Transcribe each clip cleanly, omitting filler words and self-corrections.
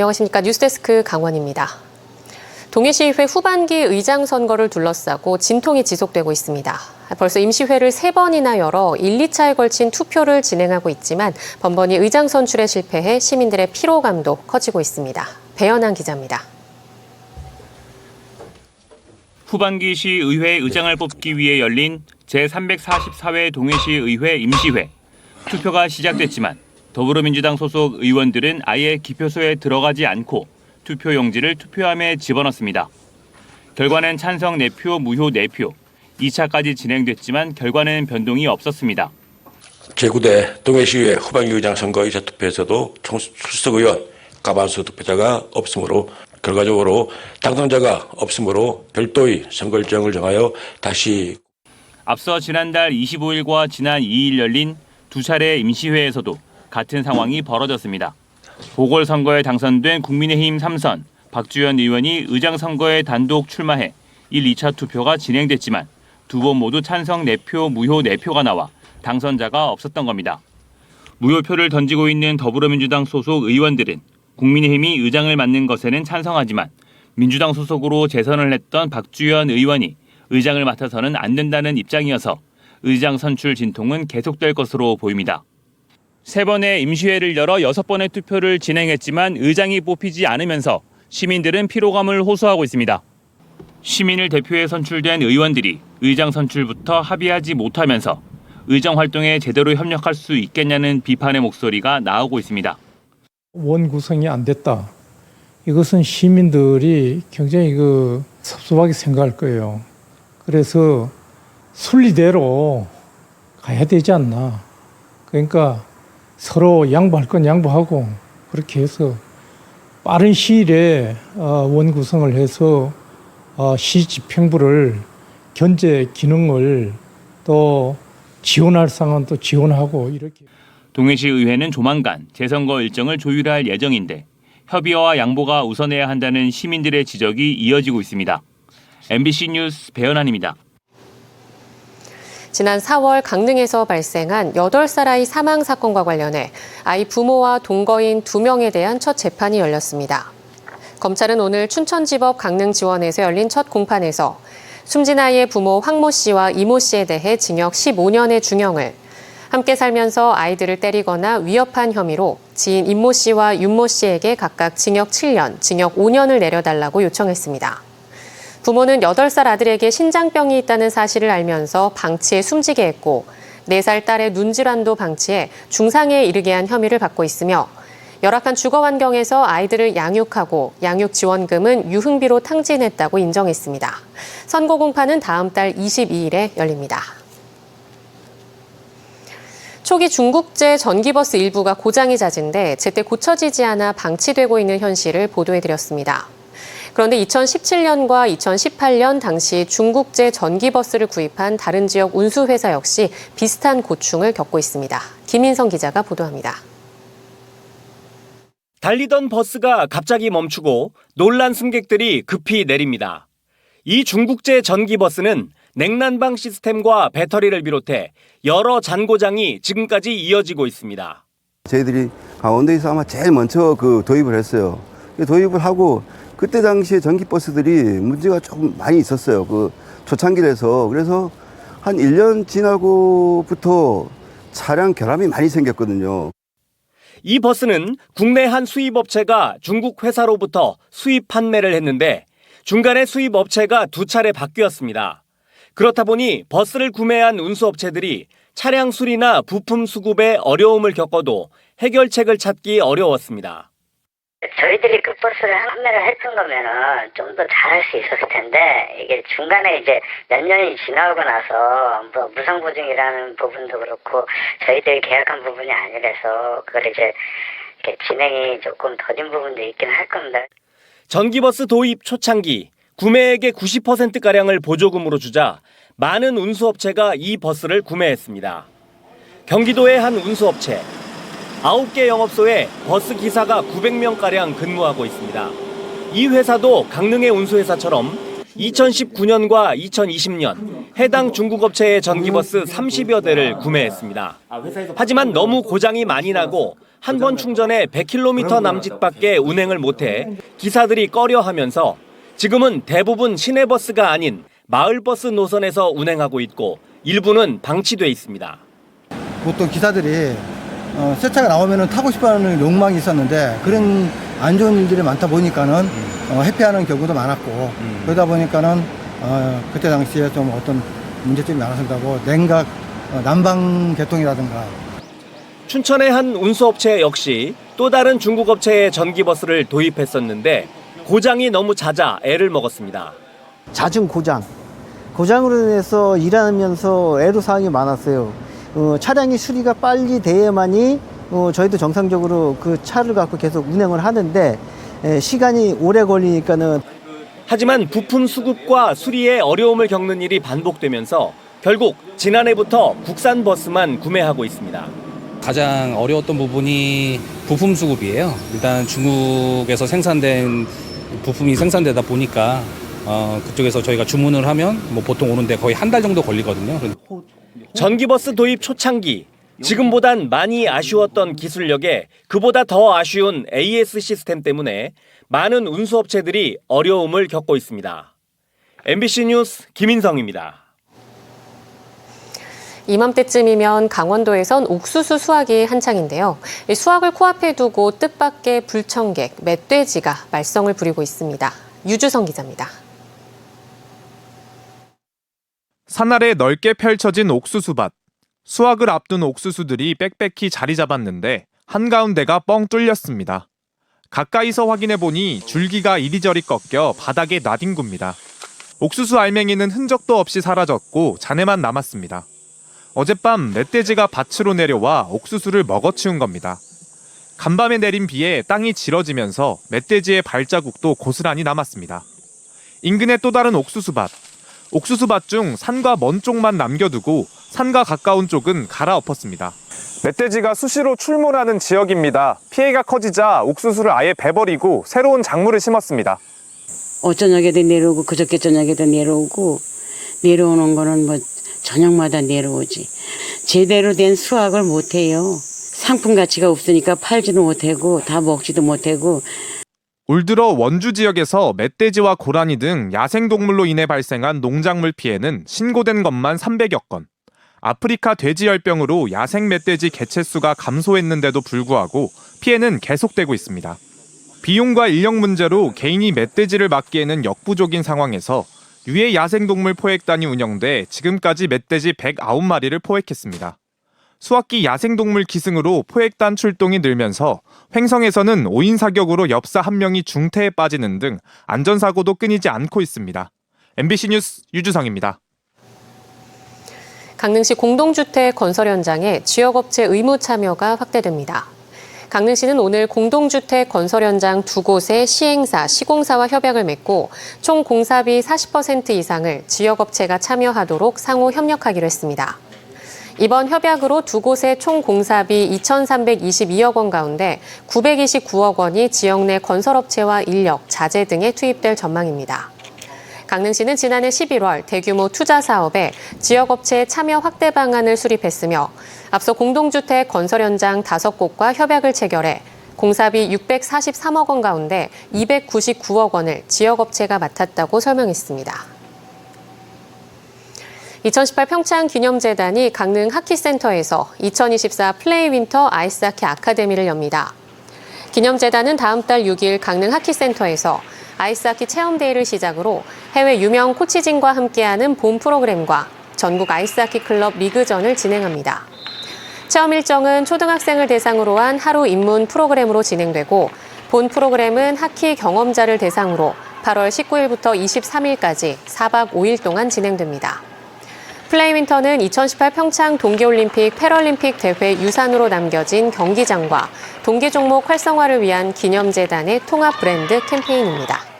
안녕하십니까. 뉴스데스크 강원입니다. 동해시의회 후반기 의장 선거를 둘러싸고 진통이 지속되고 있습니다. 벌써 임시회를 3번이나 열어 1, 2차에 걸친 투표를 진행하고 있지만 번번이 의장 선출에 실패해 시민들의 피로감도 커지고 있습니다. 배연한 기자입니다. 후반기 시의회 의장을 뽑기 위해 열린 제344회 동해시의회 임시회. 투표가 시작됐지만 더불어민주당 소속 의원들은 아예 기표소에 들어가지 않고 투표용지를 투표함에 집어넣습니다. 결과는 찬성 4표, 무효 4표. 2차까지 진행됐지만 결과는 변동이 없었습니다. 제9대 동해시의회 후반기 의장 선거 2차 투표에서도 총출석 의원, 과반수 투표자가 없으므로 결과적으로 당선자가 없으므로 별도의 선거 일정을 정하여 다시. 앞서 지난달 25일과 지난 2일 열린 2차례 임시회에서도 같은 상황이 벌어졌습니다. 보궐선거에 당선된 국민의힘 3선 박주현 의원이 의장 선거에 단독 출마해 1, 2차 투표가 진행됐지만 2번 모두 찬성 4표, 무효 4표가 나와 당선자가 없었던 겁니다. 무효표를 던지고 있는 더불어민주당 소속 의원들은 국민의힘이 의장을 맡는 것에는 찬성하지만 민주당 소속으로 재선을 했던 박주현 의원이 의장을 맡아서는 안 된다는 입장이어서 의장 선출 진통은 계속될 것으로 보입니다. 3번의 임시회를 열어 6번의 투표를 진행했지만 의장이 뽑히지 않으면서 시민들은 피로감을 호소하고 있습니다. 시민을 대표해 선출된 의원들이 의장 선출부터 합의하지 못하면서 의정 활동에 제대로 협력할 수 있겠냐는 비판의 목소리가 나오고 있습니다. 원 구성이 안 됐다. 이것은 시민들이 굉장히 섭섭하게 생각할 거예요. 그래서 순리대로 가야 되지 않나. 그러니까 서로 양보할 건 양보하고 그렇게 해서 빠른 시일에 원 구성을 해서 시 집행부를 견제 기능을 또 지원할 상황은 또 지원하고 이렇게. 동해시의회는 조만간 재선거 일정을 조율할 예정인데 협의와 양보가 우선해야 한다는 시민들의 지적이 이어지고 있습니다. MBC 뉴스 배연한입니다. 지난 4월 강릉에서 발생한 8살 아이 사망 사건과 관련해 아이 부모와 동거인 2명에 대한 첫 재판이 열렸습니다. 검찰은 오늘 춘천지법 강릉지원에서 열린 첫 공판에서 숨진 아이의 부모 황모 씨와 이모 씨에 대해 징역 15년의 중형을, 함께 살면서 아이들을 때리거나 위협한 혐의로 지인 임모 씨와 윤모 씨에게 각각 징역 7년, 징역 5년을 내려달라고 요청했습니다. 부모는 8살 아들에게 신장병이 있다는 사실을 알면서 방치해 숨지게 했고 4살 딸의 눈질환도 방치해 중상에 이르게 한 혐의를 받고 있으며 열악한 주거 환경에서 아이들을 양육하고 양육지원금은 유흥비로 탕진했다고 인정했습니다. 선고 공판은 다음 달 22일에 열립니다. 초기 중국제 전기버스 일부가 고장이 잦은데 제때 고쳐지지 않아 방치되고 있는 현실을 보도해드렸습니다. 그런데 2017년과 2018년 당시 중국제 전기버스를 구입한 다른 지역 운수회사 역시 비슷한 고충을 겪고 있습니다. 김인성 기자가 보도합니다. 달리던 버스가 갑자기 멈추고 놀란 승객들이 급히 내립니다. 이 중국제 전기버스는 냉난방 시스템과 배터리를 비롯해 여러 잔고장이 지금까지 이어지고 있습니다. 저희들이 강원도에서 아마 제일 먼저 도입을 했어요. 도입을 하고 그때 당시에 전기버스들이 문제가 조금 많이 있었어요. 초창기에서. 그래서 한 1년 지나고부터 차량 결함이 많이 생겼거든요. 이 버스는 국내 한 수입업체가 중국 회사로부터 수입 판매를 했는데 중간에 수입업체가 2차례 바뀌었습니다. 그렇다 보니 버스를 구매한 운수업체들이 차량 수리나 부품 수급에 어려움을 겪어도 해결책을 찾기 어려웠습니다. 저희들이 그 버스를 판매를 했던 거면은 좀 더 잘할 수 있었을 텐데 이게 중간에 이제 몇 년이 지나고 나서 뭐 무상보증이라는 부분도 그렇고 저희들이 계약한 부분이 아니라서 그걸 이제 이렇게 진행이 조금 더딘 부분도 있긴 할 겁니다. 전기버스 도입 초창기 구매액의 90%가량을 보조금으로 주자 많은 운수업체가 이 버스를 구매했습니다. 경기도의 한 운수업체. 9개 영업소에 버스 기사가 900명가량 근무하고 있습니다. 이 회사도 강릉의 운수회사처럼 2019년과 2020년 해당 중국 업체의 전기버스 30여 대를 구매했습니다. 하지만 너무 고장이 많이 나고 한 번 충전에 100km 남짓밖에 운행을 못해 기사들이 꺼려하면서 지금은 대부분 시내버스가 아닌 마을버스 노선에서 운행하고 있고 일부는 방치돼 있습니다. 보통 기사들이 새 차가 나오면 타고 싶어하는 욕망이 있었는데 그런 안 좋은 일들이 많다 보니까는 회피하는 경우도 많았고 그러다 보니까는 그때 당시에 좀 어떤 문제점이 많았다고 냉각 난방 개통이라든가. 춘천의 한 운수업체 역시 또 다른 중국 업체의 전기버스를 도입했었는데 고장이 너무 잦아 애를 먹었습니다. 잦은 고장으로 인해서 일하면서 애로사항이 많았어요. 차량이 수리가 빨리 돼야만이 저희도 정상적으로 그 차를 갖고 계속 운행을 하는데 시간이 오래 걸리니까는. 하지만 부품 수급과 수리에 어려움을 겪는 일이 반복되면서 결국 지난해부터 국산 버스만 구매하고 있습니다. 가장 어려웠던 부분이 부품 수급이에요. 일단 중국에서 생산된 부품이 생산되다 보니까 그쪽에서 저희가 주문을 하면 뭐 보통 오는데 거의 한 달 정도 걸리거든요. 전기버스 도입 초창기, 지금보단 많이 아쉬웠던 기술력에 그보다 더 아쉬운 AS 시스템 때문에 많은 운수업체들이 어려움을 겪고 있습니다. MBC 뉴스 김인성입니다. 이맘때쯤이면 강원도에선 옥수수 수확이 한창인데요. 이 수확을 코앞에 두고 뜻밖의 불청객, 멧돼지가 말썽을 부리고 있습니다. 유주성 기자입니다. 산 아래 넓게 펼쳐진 옥수수밭. 수확을 앞둔 옥수수들이 빽빽히 자리 잡았는데 한가운데가 뻥 뚫렸습니다. 가까이서 확인해보니 줄기가 이리저리 꺾여 바닥에 나뒹굽니다. 옥수수 알맹이는 흔적도 없이 사라졌고 잔해만 남았습니다. 어젯밤 멧돼지가 밭으로 내려와 옥수수를 먹어치운 겁니다. 간밤에 내린 비에 땅이 질어지면서 멧돼지의 발자국도 고스란히 남았습니다. 인근의 또 다른 옥수수밭. 옥수수밭 중 산과 먼 쪽만 남겨두고 산과 가까운 쪽은 갈아엎었습니다. 멧돼지가 수시로 출몰하는 지역입니다. 피해가 커지자 옥수수를 아예 베버리고 새로운 작물을 심었습니다. 어저녁에도 내려오고 그저께 저녁에도 내려오고 내려오는 거는 뭐 저녁마다 내려오지. 제대로 된 수확을 못해요. 상품 가치가 없으니까 팔지도 못하고 다 먹지도 못하고. 올 들어 원주 지역에서 멧돼지와 고라니 등 야생동물로 인해 발생한 농작물 피해는 신고된 것만 300여 건. 아프리카 돼지열병으로 야생 멧돼지 개체수가 감소했는데도 불구하고 피해는 계속되고 있습니다. 비용과 인력 문제로 개인이 멧돼지를 막기에는 역부족인 상황에서 유해 야생동물 포획단이 운영돼 지금까지 멧돼지 109마리를 포획했습니다. 수확기 야생동물 기승으로 포획단 출동이 늘면서 횡성에서는 5인 사격으로 엽사 1명이 중태에 빠지는 등 안전사고도 끊이지 않고 있습니다. MBC 뉴스 유주성입니다. 강릉시 공동주택 건설 현장에 지역업체 의무 참여가 확대됩니다. 강릉시는 오늘 공동주택 건설 현장 2곳의 시행사, 시공사와 협약을 맺고 총 공사비 40% 이상을 지역업체가 참여하도록 상호 협력하기로 했습니다. 이번 협약으로 2곳의 총 공사비 2,322억 원 가운데 929억 원이 지역 내 건설업체와 인력, 자재 등에 투입될 전망입니다. 강릉시는 지난해 11월 대규모 투자 사업에 지역업체 참여 확대 방안을 수립했으며 앞서 공동주택 건설 현장 5곳과 협약을 체결해 공사비 643억 원 가운데 299억 원을 지역업체가 맡았다고 설명했습니다. 2018 평창 기념재단이 강릉 하키센터에서 2024 플레이 윈터 아이스하키 아카데미를 엽니다. 기념재단은 다음 달 6일 강릉 하키센터에서 아이스하키 체험데이를 시작으로 해외 유명 코치진과 함께하는 본 프로그램과 전국 아이스하키 클럽 리그전을 진행합니다. 체험 일정은 초등학생을 대상으로 한 하루 입문 프로그램으로 진행되고 본 프로그램은 하키 경험자를 대상으로 8월 19일부터 23일까지 4박 5일 동안 진행됩니다. 플레이 윈터는 2018 평창 동계올림픽 패럴림픽 대회 유산으로 남겨진 경기장과 동계 종목 활성화를 위한 기념재단의 통합 브랜드 캠페인입니다.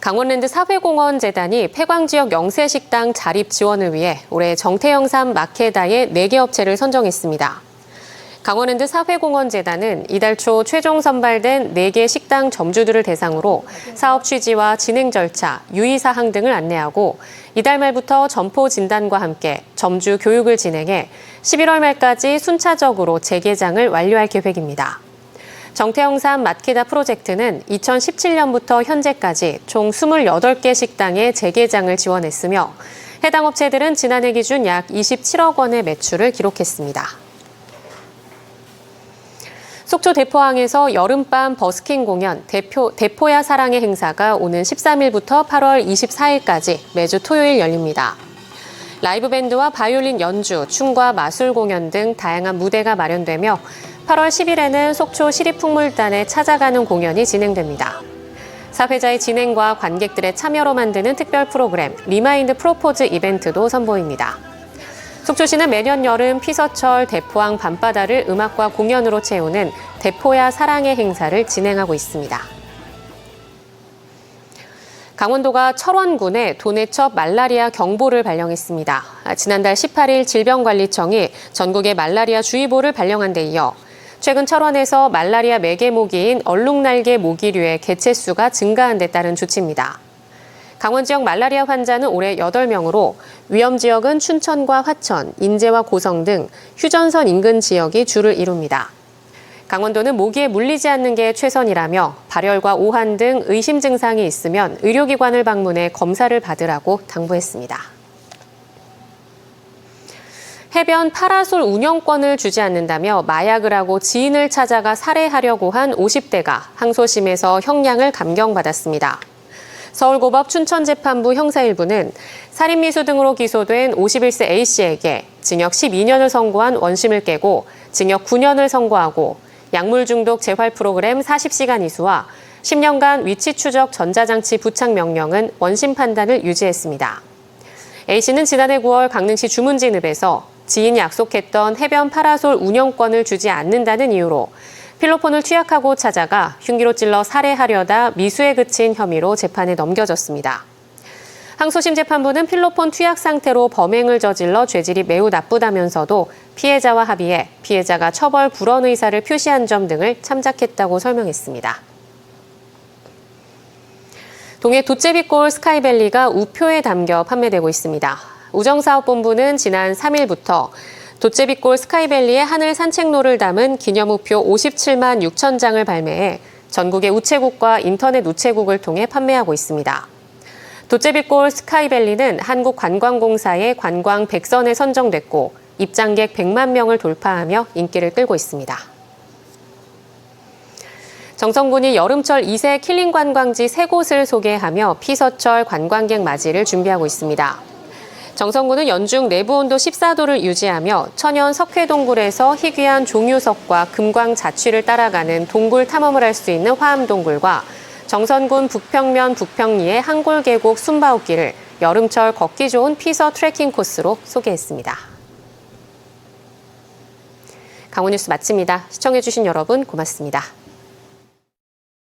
강원랜드 사회공헌재단이 폐광지역 영세식당 자립 지원을 위해 올해 정태영삼 마케다의 4개 업체를 선정했습니다. 강원랜드 사회공헌재단은 이달 초 최종 선발된 4개 식당 점주들을 대상으로 사업 취지와 진행 절차, 유의사항 등을 안내하고 이달 말부터 점포 진단과 함께 점주 교육을 진행해 11월 말까지 순차적으로 재개장을 완료할 계획입니다. 정태영산 마케다 프로젝트는 2017년부터 현재까지 총 28개 식당의 재개장을 지원했으며 해당 업체들은 지난해 기준 약 27억 원의 매출을 기록했습니다. 속초 대포항에서 여름밤 버스킹 공연 대포야 사랑의 행사가 오는 13일부터 8월 24일까지 매주 토요일 열립니다. 라이브 밴드와 바이올린 연주, 춤과 마술 공연 등 다양한 무대가 마련되며 8월 10일에는 속초 시립풍물단에 찾아가는 공연이 진행됩니다. 사회자의 진행과 관객들의 참여로 만드는 특별 프로그램 리마인드 프로포즈 이벤트도 선보입니다. 속초시는 매년 여름 피서철 대포항 밤바다를 음악과 공연으로 채우는 대포야 사랑의 행사를 진행하고 있습니다. 강원도가 철원군에 도내첩 말라리아 경보를 발령했습니다. 지난달 18일 질병관리청이 전국에 말라리아 주의보를 발령한 데 이어 최근 철원에서 말라리아 매개 모기인 얼룩날개 모기류의 개체수가 증가한 데 따른 조치입니다. 강원 지역 말라리아 환자는 올해 8명으로 위험 지역은 춘천과 화천, 인제와 고성 등 휴전선 인근 지역이 주를 이룹니다. 강원도는 모기에 물리지 않는 게 최선이라며 발열과 오한 등 의심 증상이 있으면 의료기관을 방문해 검사를 받으라고 당부했습니다. 해변 파라솔 운영권을 주지 않는다며 마약을 하고 지인을 찾아가 살해하려고 한 50대가 항소심에서 형량을 감경받았습니다. 서울고법 춘천재판부 형사 1부는 살인미수 등으로 기소된 51세 A씨에게 징역 12년을 선고한 원심을 깨고 징역 9년을 선고하고 약물 중독 재활 프로그램 40시간 이수와 10년간 위치 추적 전자장치 부착 명령은 원심 판단을 유지했습니다. A씨는 지난해 9월 강릉시 주문진읍에서 지인이 약속했던 해변 파라솔 운영권을 주지 않는다는 이유로 필로폰을 투약하고 찾아가 흉기로 찔러 살해하려다 미수에 그친 혐의로 재판에 넘겨졌습니다. 항소심 재판부는 필로폰 투약 상태로 범행을 저질러 죄질이 매우 나쁘다면서도 피해자와 합의해 피해자가 처벌 불원 의사를 표시한 점 등을 참작했다고 설명했습니다. 동해 도제비골 스카이밸리가 우표에 담겨 판매되고 있습니다. 우정사업본부는 지난 3일부터 도제비골 스카이밸리의 하늘 산책로를 담은 기념우표 57만 6천 장을 발매해 전국의 우체국과 인터넷 우체국을 통해 판매하고 있습니다. 도제비골 스카이밸리는 한국관광공사의 관광 100선에 선정됐고 입장객 100만 명을 돌파하며 인기를 끌고 있습니다. 정성군이 여름철 2세 킬링 관광지 3곳을 소개하며 피서철 관광객 맞이를 준비하고 있습니다. 정성군은 연중 내부 온도 14도를 유지하며 천연 석회동굴에서 희귀한 종유석과 금광 자취를 따라가는 동굴 탐험을 할 수 있는 화암동굴과 정선군 북평면 북평리의 한골계곡 숨바웃길을 여름철 걷기 좋은 피서 트레킹 코스로 소개했습니다. 강원뉴스 마칩니다. 시청해주신 여러분 고맙습니다.